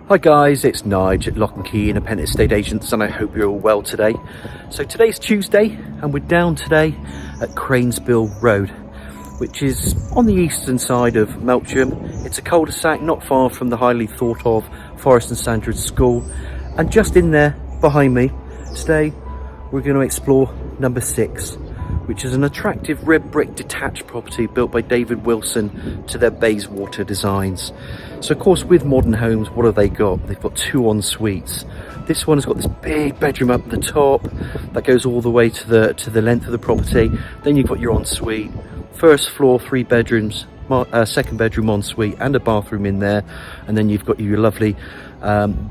Hi guys, it's Nige at Lock and Key Independent Estate Agents, and I hope you're all well today. So today's Tuesday and we're down today at Cranesbill Road, which is on the eastern side of Melksham. It's a cul-de-sac not far from the highly thought of Forest Sandridge school, and just in there behind me today we're going to explore number 6, which is an attractive red brick detached property built by David Wilson to their Bayswater designs. So of course, with modern homes, what have they got? They've got 2 en-suites. This one has got this big bedroom up the top that goes all the way to the length of the property. Then you've got your ensuite, first floor, 3 bedrooms, second bedroom ensuite and a bathroom in there, and then you've got your lovely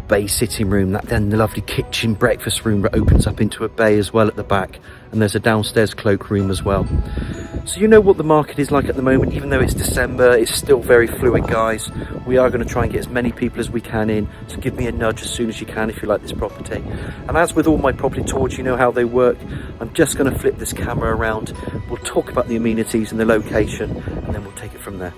bay sitting room, then the lovely kitchen breakfast room that opens up into a bay as well at the back, and there's a downstairs cloakroom as well. So you know what the market is like at the moment. Even though it's December, it's still very fluid, guys. We are going to try and get as many people as we can in, so give me a nudge as soon as you can if you like this property. And as with all my property tours, you know how they work. I'm just going to flip this camera around, we'll talk about the amenities and the location, and then we'll take it from there.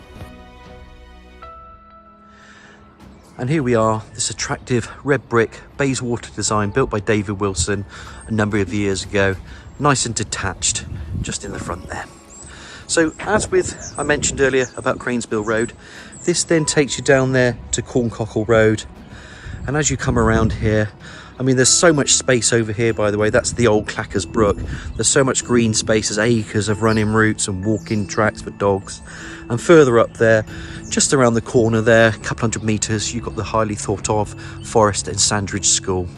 And here we are, this attractive red brick Bayswater design built by David Wilson a number of years ago. Nice and detached, just in the front there. So as with, I mentioned earlier about Cranesbill Road, this then takes you down there to Corncockle Road. And as you come around here, I mean, there's so much space over here, by the way. That's the old Clackers Brook. There's so much green space, there's acres of running routes and walking tracks for dogs. And further up there, just around the corner there, a couple hundred metres, you've got the highly thought of Forest Sandridge school.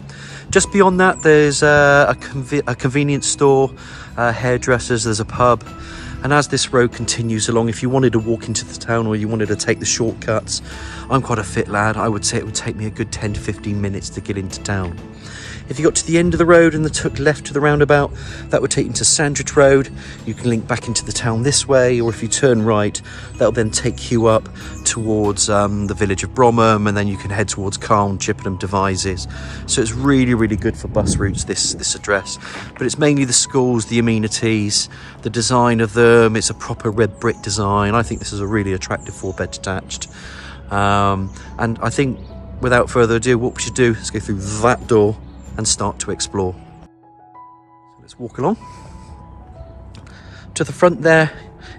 Just beyond that, there's a convenience store, hairdressers, there's a pub. And as this road continues along, if you wanted to walk into the town or you wanted to take the shortcuts, I'm quite a fit lad, I would say it would take me a good 10 to 15 minutes to get into town. If you got to the end of the road and took left to the roundabout, that would take you to Sandridge Road. You can link back into the town this way, or if you turn right, that'll then take you up towards the village of Bromham, and then you can head towards Calne, Chippenham, Devizes. So it's really, really good for bus routes, this address. But it's mainly the schools, the amenities, the design of them. It's a proper red brick design. I think this is a really attractive 4-bed detached. And I think, without further ado, what we should do is go through that door and start to explore. So let's walk along to the front there.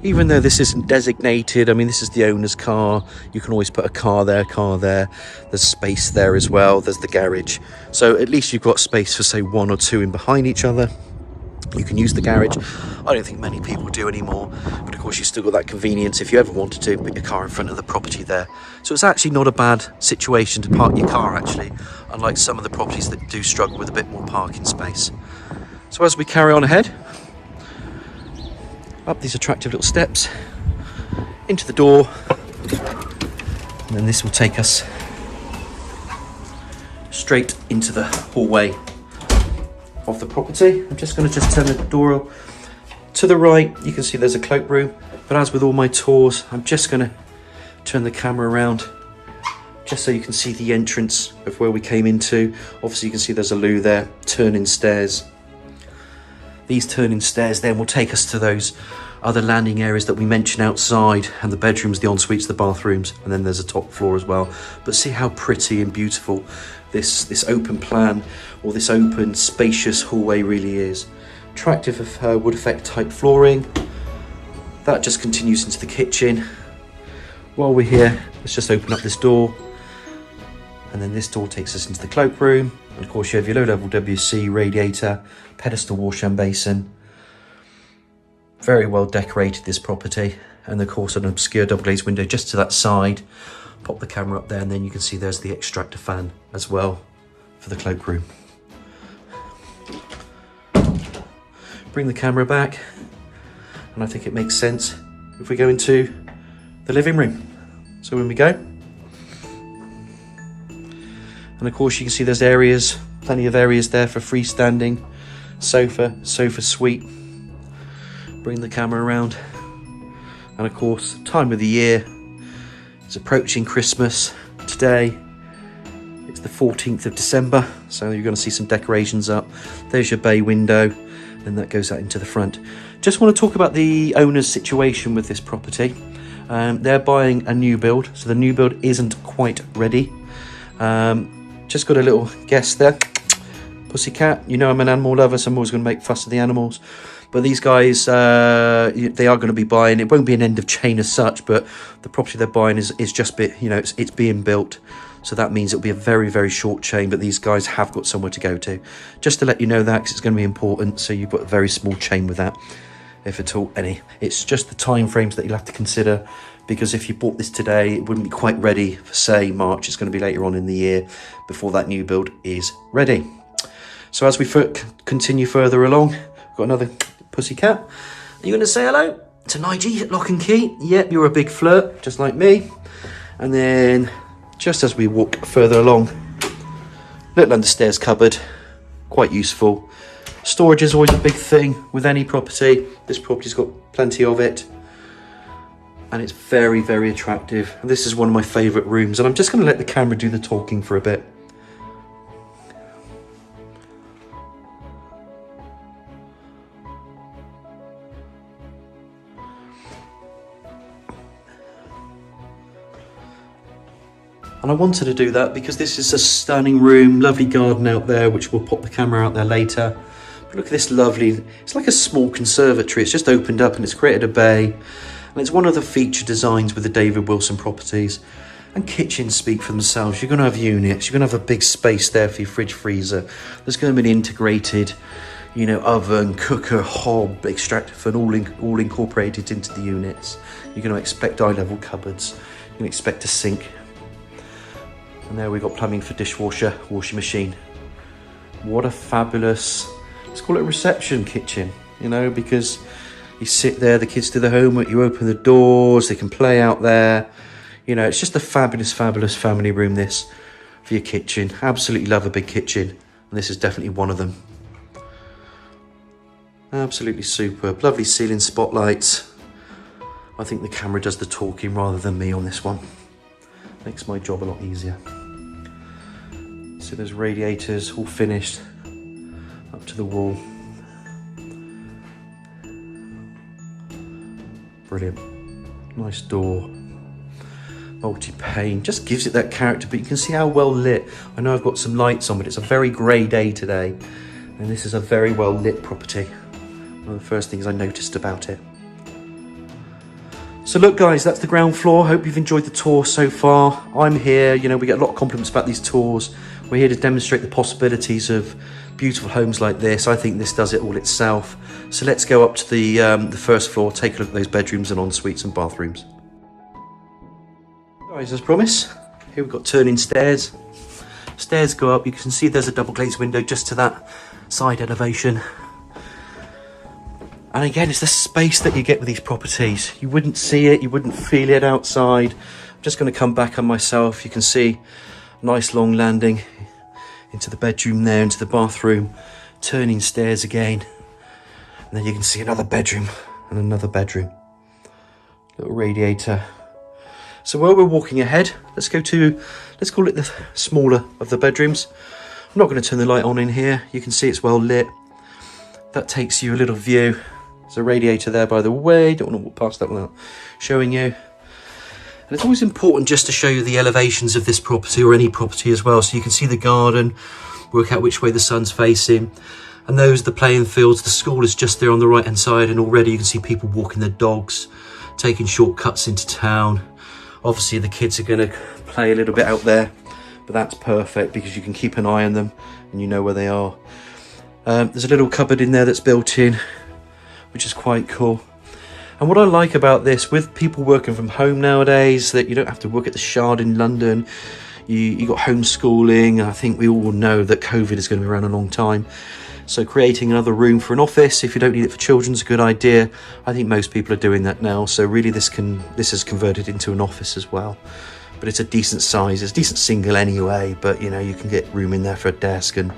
Even though this isn't designated, I mean, this is the owner's car. You can always put a car there. There's space there as well. There's the garage. So at least you've got space for, say, 1 or 2 in behind each other. You can use the garage. I don't think many people do anymore, but of course you still got that convenience if you ever wanted to put your car in front of the property there. So it's actually not a bad situation to park your car, actually, unlike some of the properties that do struggle with a bit more parking space. So as we carry on ahead, up these attractive little steps, into the door, and then this will take us straight into the hallway of the property. I'm just going to turn the door to the right. You can see there's a cloakroom, but as with all my tours, I'm just going to turn the camera around just so you can see the entrance of where we came into. Obviously you can see there's a loo there, turning stairs. These turning stairs then will take us to those other landing areas that we mentioned outside, and the bedrooms, the en-suites, the bathrooms, and then there's a top floor as well. But see how pretty and beautiful this open plan, or this open spacious hallway really is. Attractive wood effect type flooring. That just continues into the kitchen. While we're here, let's just open up this door, and then this door takes us into the cloakroom. And of course you have your low level WC radiator, pedestal wash and basin. Very well decorated, this property, and of course an obscure double glazed window just to that side. Pop the camera up there, and then you can see there's the extractor fan as well for the cloakroom. Bring the camera back, and I think it makes sense if we go into the living room. So when we go, and of course you can see there's areas, plenty of areas there for freestanding, sofa suite. Bring the camera around, and of course, time of the year, it's approaching Christmas. Today, it's the 14th of December, so you're going to see some decorations up. There's your bay window, and that goes out into the front. Just want to talk about the owner's situation with this property. They're buying a new build, so the new build isn't quite ready. Just got a little guest there, pussycat. You know I'm an animal lover, so I'm always going to make fuss of the animals. But these guys, they are going to be buying. It won't be an end of chain as such, but the property they're buying is just it's being built. So that means it'll be a very, very short chain, but these guys have got somewhere to go to. Just to let you know that, because it's going to be important. So you've got a very small chain with that, if at all any. It's just the time frames that you'll have to consider, because if you bought this today, it wouldn't be quite ready for, say, March. It's going to be later on in the year before that new build is ready. So as we continue further along, we've got another pussycat. Are you going to say hello to Nigel at Lock and Key? Yep, you're a big flirt, just like me. And then just as we walk further along, little understairs cupboard, quite useful. Storage is always a big thing with any property. This property's got plenty of it, and it's very, very attractive. And this is one of my favourite rooms, and I'm just going to let the camera do the talking for a bit. And I wanted to do that because this is a stunning room, lovely garden out there, which we'll pop the camera out there later. But look at this lovely, it's like a small conservatory. It's just opened up and it's created a bay. And it's one of the feature designs with the David Wilson properties. And kitchens speak for themselves. You're going to have units. You're going to have a big space there for your fridge, freezer. There's going to be an integrated, oven, cooker, hob, extractor fan, all incorporated into the units. You're going to expect eye-level cupboards. You can expect a sink. And there we've got plumbing for dishwasher, washing machine. What a fabulous, let's call it a reception kitchen, because you sit there, the kids do the homework, you open the doors, they can play out there. It's just a fabulous, fabulous family room, this, for your kitchen. Absolutely love a big kitchen, and this is definitely one of them. Absolutely superb. Lovely ceiling spotlights. I think the camera does the talking rather than me on this one. Makes my job a lot easier. So there's radiators all finished up to the wall. Brilliant. Nice door. Multi-pane. Just gives it that character, but you can see how well lit. I know I've got some lights on, but it's a very grey day today. And this is a very well lit property. One of the first things I noticed about it. So look guys, that's the ground floor. Hope you've enjoyed the tour so far. I'm here, we get a lot of compliments about these tours. We're here to demonstrate the possibilities of beautiful homes like this. I think this does it all itself. So let's go up to the first floor, take a look at those bedrooms and en-suites and bathrooms. Guys, as promised, here we've got turning stairs. Stairs go up, you can see there's a double glazed window just to that side elevation. And again, it's the space that you get with these properties. You wouldn't see it, you wouldn't feel it outside. I'm just going to come back on myself. You can see a nice long landing into the bedroom there, into the bathroom. Turning stairs again. And then you can see another bedroom and another bedroom. Little radiator. So while we're walking ahead, let's call it the smaller of the bedrooms. I'm not going to turn the light on in here. You can see it's well lit. That takes you a little view. There's a radiator there, by the way. Don't want to walk past that without showing you. And it's always important just to show you the elevations of this property or any property as well. So you can see the garden, work out which way the sun's facing. And those are the playing fields. The school is just there on the right-hand side. And already you can see people walking their dogs, taking shortcuts into town. Obviously, the kids are going to play a little bit out there. But that's perfect because you can keep an eye on them and you know where they are. There's a little cupboard in there that's built in, which is quite cool. And what I like about this, with people working from home nowadays, that you don't have to work at the Shard in London, you got homeschooling, and I think we all know that COVID is going to be around a long time. So creating another room for an office, if you don't need it for children, is a good idea. I think most people are doing that now. So really this is converted into an office as well. But it's a decent size, it's a decent single anyway, but you can get room in there for a desk and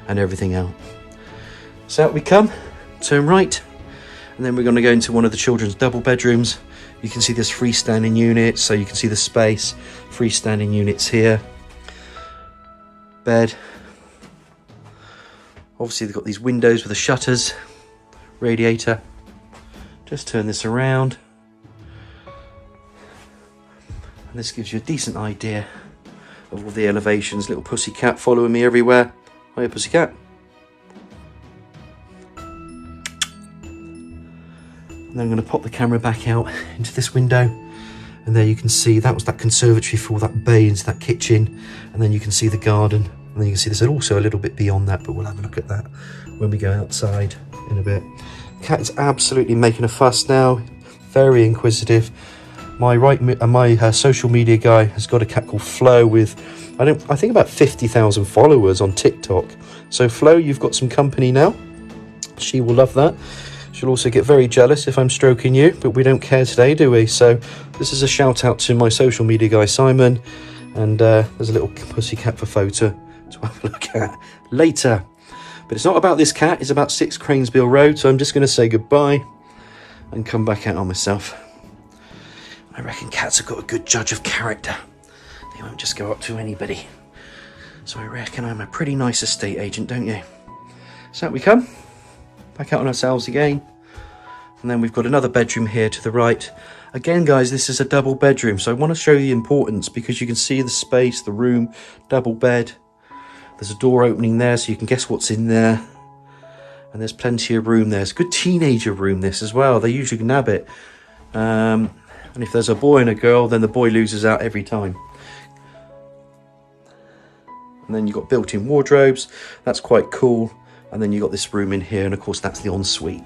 everything else. So out we come, turn right, and then we're going to go into one of the children's double bedrooms. You can see there's freestanding units, so you can see the space. Freestanding units here. Bed. Obviously they've got these windows with the shutters. Radiator. Just turn this around. And this gives you a decent idea of all the elevations. Little pussycat following me everywhere. Hiya, pussycat. And then I'm going to pop the camera back out into this window, and there you can see that was that conservatory for that bay into that kitchen, and then you can see the garden, and then you can see there's also a little bit beyond that, but we'll have a look at that when we go outside in a bit. Cat is absolutely making a fuss now, very inquisitive. My social media guy has got a cat called Flo with I think about 50,000 followers on TikTok. So Flo, you've got some company now. She will love that. She'll also get very jealous if I'm stroking you, but we don't care today, do we? So this is a shout out to my social media guy, Simon. And there's a little pussycat for photo to have a look at later. But it's not about this cat, it's about 6 Cranesbill Road. So I'm just going to say goodbye and come back out on myself. I reckon cats have got a good judge of character. They won't just go up to anybody. So I reckon I'm a pretty nice estate agent, don't you? So out we come. Back out on ourselves again. And then we've got another bedroom here to the right. Again, guys, this is a double bedroom. So I want to show you the importance because you can see the space, the room, double bed. There's a door opening there so you can guess what's in there. And there's plenty of room there. It's a good teenager room, this as well. They usually nab it. And if there's a boy and a girl, then the boy loses out every time. And then you've got built-in wardrobes. That's quite cool. And then you've got this room in here. And of course, that's the ensuite.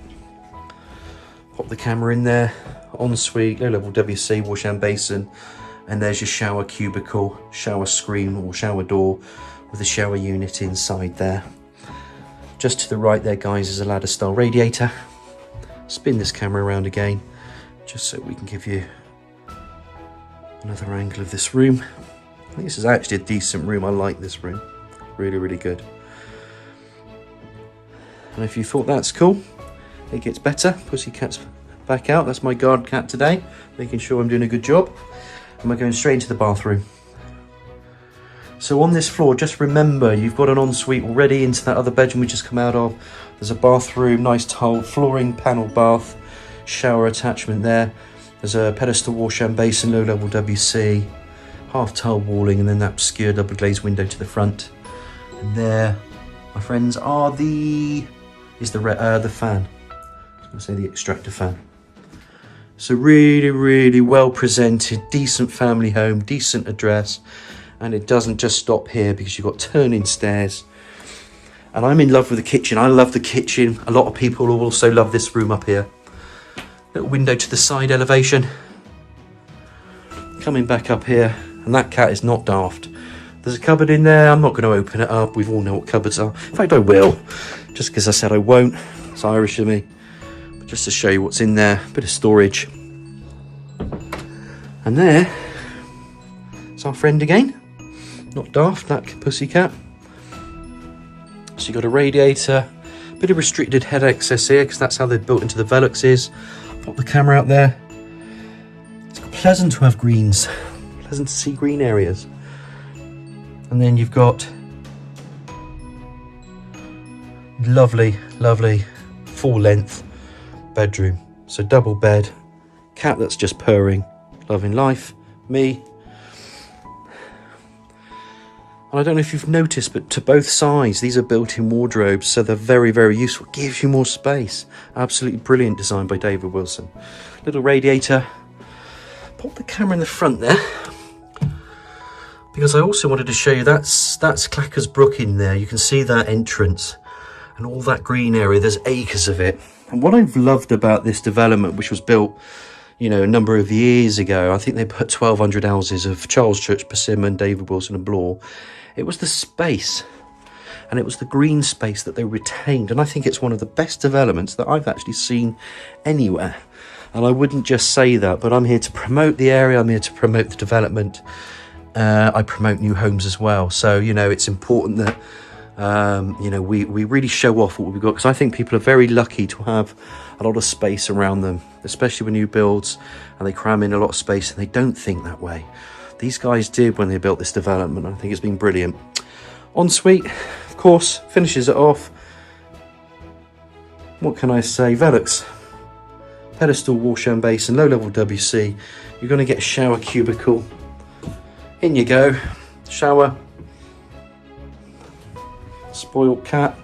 Pop the camera in there. Ensuite, low-level WC, wash and basin. And there's your shower cubicle, shower screen or shower door with a shower unit inside there. Just to the right there, guys, is a ladder-style radiator. Spin this camera around again, just so we can give you another angle of this room. I think this is actually a decent room. I like this room. Really, really good. And if you thought that's cool, it gets better. Pussycat's back out. That's my guard cat today, making sure I'm doing a good job. And we're going straight into the bathroom. So on this floor, just remember, you've got an ensuite already into that other bedroom we just come out of. There's a bathroom, nice tiled flooring, panel bath, shower attachment there. There's a pedestal wash and basin, low-level WC, half-tile walling, and then that obscure double-glazed window to the front. And there, my friends, are the fan. I was going to say the extractor fan. So really, really well presented, decent family home, decent address. And it doesn't just stop here because you've got turning stairs. And I'm in love with the kitchen. I love the kitchen. A lot of people also love this room up here. Little window to the side elevation. Coming back up here. And that cat is not daft. There's a cupboard in there. I'm not going to open it up. We all know what cupboards are. In fact, I will. Just because I said I won't. It's Irish of me. But just to show you what's in there. A bit of storage. And there. It's our friend again. Not daft, that pussycat. So you've got a radiator, a bit of restricted head access here because that's how they're built into the Veluxes. Pop the camera out there. It's pleasant to have greens, pleasant to see green areas. And then you've got lovely, lovely full-length bedroom. So double bed, cat that's just purring, loving life, me. And I don't know if you've noticed, but to both sides, these are built-in wardrobes, so they're very, very useful. Gives you more space. Absolutely brilliant design by David Wilson. Little radiator. Pop the camera in the front there, because I also wanted to show you that's Clacker's Brook in there. You can see that entrance and all that green area. There's acres of it. And what I've loved about this development, which was built, you know, a number of years ago, I think they put 1,200 houses of Charles Church, Persimmon, David Wilson and Blore. It was the space and it was the green space that they retained. And I think it's one of the best developments that I've actually seen anywhere. And I wouldn't just say that, but I'm here to promote the area. I'm here to promote the development. I promote new homes as well. So, you know, it's important that, you know, we really show off what we've got, because I think people are very lucky to have a lot of space around them, especially with new builds, and they cram in a lot of space and they don't think that way. These guys did when they built this development. I think it's been brilliant. Ensuite, of course, finishes it off. What can I say? Velux, pedestal wash and basin, low level WC. You're going to get a shower cubicle. In you go. shower, spoiled cat.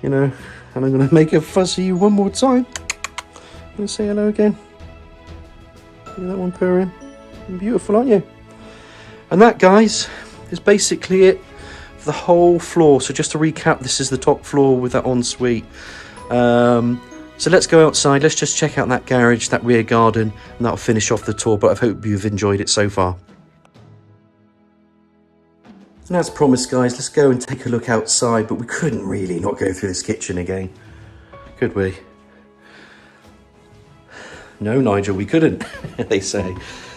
You know, and I'm going to make a fuss of you one more time. I'm going to say hello again. Look at that one purring. You're beautiful, aren't you? And that, guys, is basically it for the whole floor. So just to recap, this is the top floor with that ensuite. So let's go outside. Let's just check out that garage, that rear garden, and that'll finish off the tour. But I hope you've enjoyed it so far. And as promised, guys, let's go and take a look outside, but we couldn't really not go through this kitchen again, could we? No, Nigel, we couldn't, they say.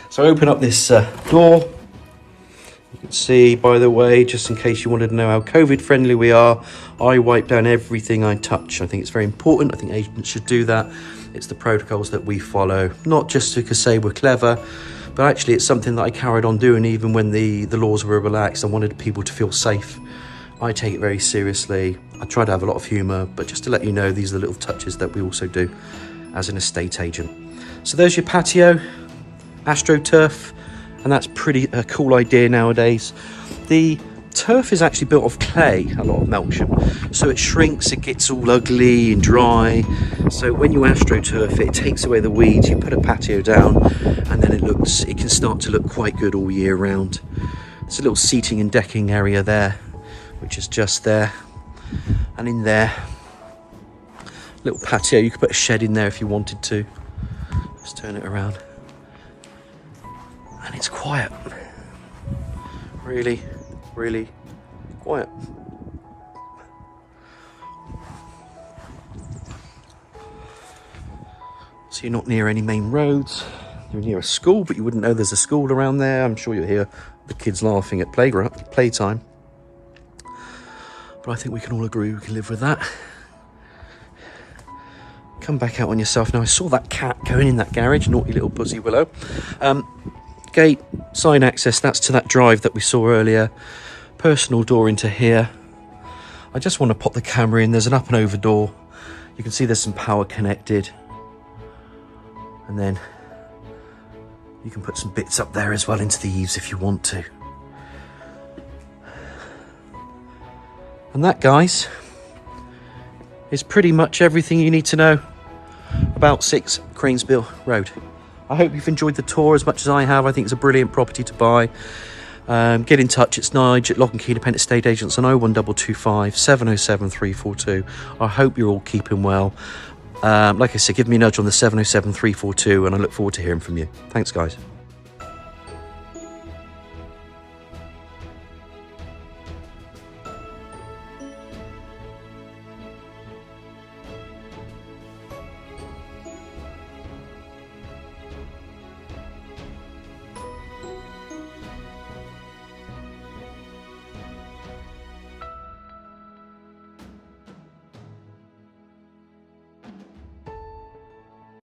So I open up this door. You can see, by the way, just in case you wanted to know how COVID friendly we are, I wipe down everything I touch. I think it's very important. I think agents should do that. It's the protocols that we follow, not just to say we're clever, but actually it's something that I carried on doing even when the laws were relaxed. I wanted people to feel safe. I take it very seriously. I try to have a lot of humour, but just to let you know, these are the little touches that we also do as an estate agent. So there's your patio, AstroTurf, and that's pretty a cool idea nowadays. The turf is actually built of clay, a lot of Melksham, so it shrinks, it gets all ugly and dry. So when you AstroTurf it takes away the weeds, you put a patio down, and then it can start to look quite good all year round. There's a little seating and decking area there, which is just there, and in there, little patio. You could put a shed in there if you wanted to. Just turn it around, and it's quiet. Really quiet. So you're not near any main roads. You're near a school, but you wouldn't know there's a school around there. I'm sure you'll hear the kids laughing at playtime. But I think we can all agree we can live with that. Come back out on yourself. Now, I saw that cat going in that garage, naughty little Pussy Willow. Gate, sign access, that's to that drive that we saw earlier. Personal door into here. I just want to pop the camera in. There's an up and over door. You can see there's some power connected. And then you can put some bits up there as well into the eaves if you want to. And that, guys, is pretty much everything you need to know about 6 Cranesbill Road. I hope you've enjoyed the tour as much as I have. I think it's a brilliant property to buy. Get in touch. It's Nige at Lock and Key Independent Estate Agents on 01225 707 342. I hope you're all keeping well. Like I said, give me a nudge on the 707 342, and I look forward to hearing from you. Thanks, guys.